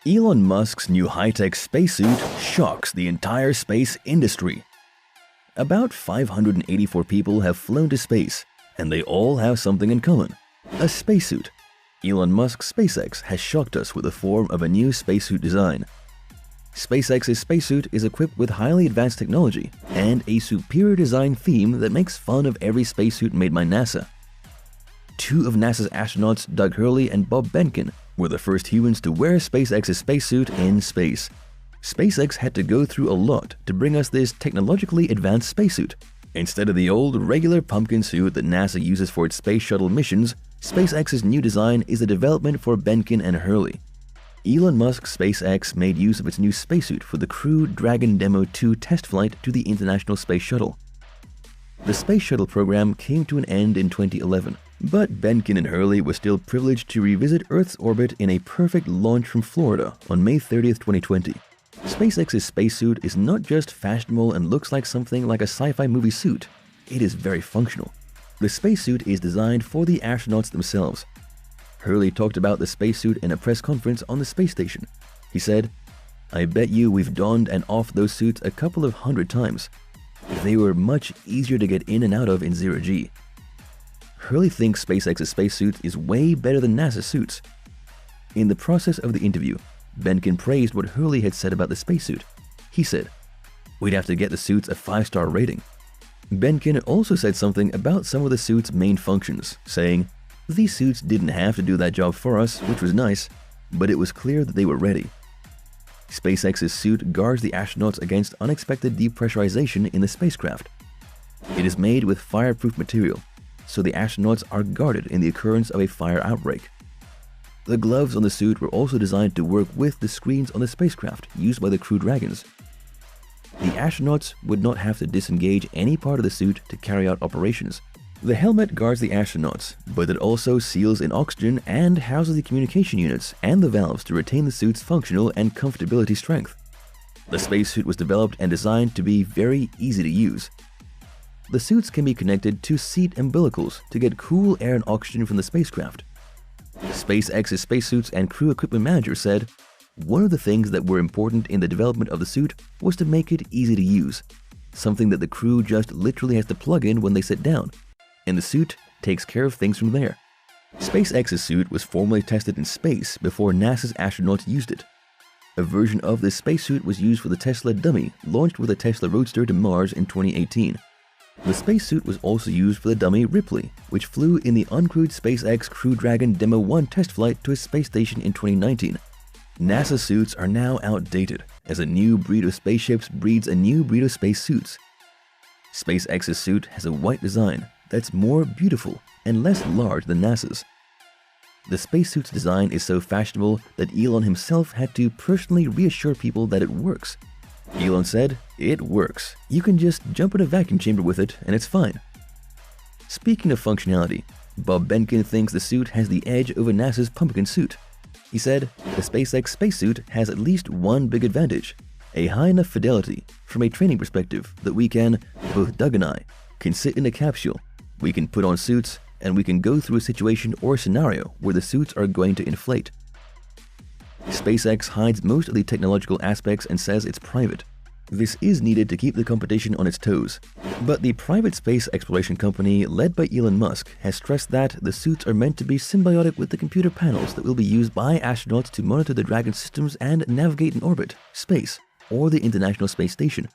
Elon Musk's new high-tech spacesuit shocks the entire space industry. About 584 people have flown to space, and they all have something in common: a spacesuit. Elon Musk's SpaceX has shocked us with the form of a new spacesuit design. SpaceX's spacesuit is equipped with highly advanced technology and a superior design theme that makes fun of every spacesuit made by NASA. Two of NASA's astronauts, Doug Hurley and Bob Behnken, were the first humans to wear SpaceX's spacesuit in space. SpaceX had to go through a lot to bring us this technologically advanced spacesuit. Instead of the old, regular pumpkin suit that NASA uses for its space shuttle missions, SpaceX's new design is a development for Behnken and Hurley. Elon Musk's SpaceX made use of its new spacesuit for the Crew Dragon Demo 2 test flight to the International Space Shuttle. The Space Shuttle program came to an end in 2011, but Behnken and Hurley were still privileged to revisit Earth's orbit in a perfect launch from Florida on May 30th, 2020. SpaceX's spacesuit is not just fashionable and looks like something like a sci-fi movie suit. It is very functional. The spacesuit is designed for the astronauts themselves. Hurley talked about the spacesuit in a press conference on the space station. He said, "I bet you we've donned and offed those suits a couple of hundred times. They were much easier to get in and out of in zero-G." Hurley thinks SpaceX's spacesuit is way better than NASA suits. In the process of the interview, Behnken praised what Hurley had said about the spacesuit. He said, "We'd have to get the suits a 5-star rating." Behnken also said something about some of the suit's main functions, saying, "These suits didn't have to do that job for us, which was nice, but it was clear that they were ready." SpaceX's suit guards the astronauts against unexpected depressurization in the spacecraft. It is made with fireproof material, so the astronauts are guarded in the occurrence of a fire outbreak. The gloves on the suit were also designed to work with the screens on the spacecraft used by the Crew Dragons. The astronauts would not have to disengage any part of the suit to carry out operations. The helmet guards the astronauts, but it also seals in oxygen and houses the communication units and the valves to retain the suit's functional and comfortability strength. The spacesuit was developed and designed to be very easy to use. The suits can be connected to seat umbilicals to get cool air and oxygen from the spacecraft. SpaceX's spacesuits and crew equipment manager said, "One of the things that were important in the development of the suit was to make it easy to use, something that the crew just literally has to plug in when they sit down, and the suit takes care of things from there." SpaceX's suit was formally tested in space before NASA's astronauts used it. A version of this spacesuit was used for the Tesla dummy launched with a Tesla Roadster to Mars in 2018. The spacesuit was also used for the dummy Ripley, which flew in the uncrewed SpaceX Crew Dragon Demo 1 test flight to a space station in 2019. NASA suits are now outdated, as a new breed of spaceships breeds a new breed of spacesuits. SpaceX's suit has a white design that's more beautiful and less large than NASA's. The spacesuit's design is so fashionable that Elon himself had to personally reassure people that it works. Elon said, "It works. You can just jump in a vacuum chamber with it and it's fine." Speaking of functionality, Bob Behnken thinks the suit has the edge over NASA's pumpkin suit. He said, "The SpaceX spacesuit has at least one big advantage: a high enough fidelity from a training perspective that we can, both Doug and I, can sit in a capsule, we can put on suits, and we can go through a situation or scenario where the suits are going to inflate." SpaceX hides most of the technological aspects and says it's private. This is needed to keep the competition on its toes. But the private space exploration company led by Elon Musk has stressed that the suits are meant to be symbiotic with the computer panels that will be used by astronauts to monitor the Dragon systems and navigate in orbit, space, or the International Space Station.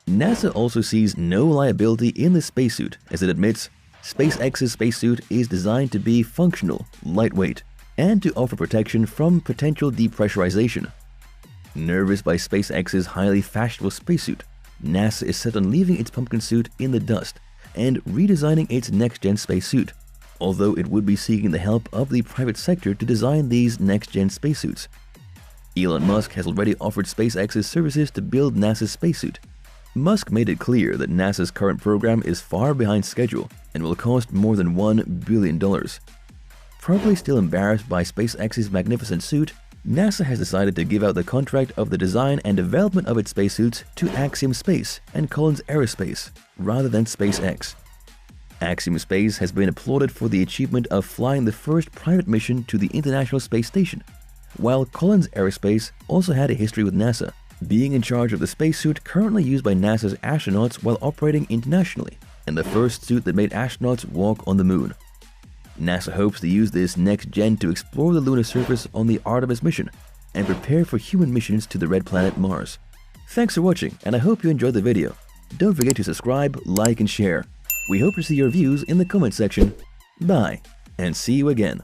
NASA also sees no liability in the spacesuit, as it admits SpaceX's spacesuit is designed to be functional, lightweight, and to offer protection from potential depressurization. Nervous by SpaceX's highly fashionable spacesuit, NASA is set on leaving its pumpkin suit in the dust and redesigning its next-gen spacesuit, although it would be seeking the help of the private sector to design these next-gen spacesuits. Elon Musk has already offered SpaceX's services to build NASA's spacesuit. Musk made it clear that NASA's current program is far behind schedule and will cost more than $1 billion. Probably still embarrassed by SpaceX's magnificent suit, NASA has decided to give out the contract of the design and development of its spacesuits to Axiom Space and Collins Aerospace, rather than SpaceX. Axiom Space has been applauded for the achievement of flying the first private mission to the International Space Station. while Collins Aerospace also had a history with NASA, being in charge of the spacesuit currently used by NASA's astronauts while operating internationally, and the first suit that made astronauts walk on the moon. NASA hopes to use this next gen to explore the lunar surface on the Artemis mission and prepare for human missions to the red planet Mars. Thanks for watching, and I hope you enjoyed the video. Don't forget to subscribe, like, and share. We hope to see your views in the comment section. Bye, and see you again.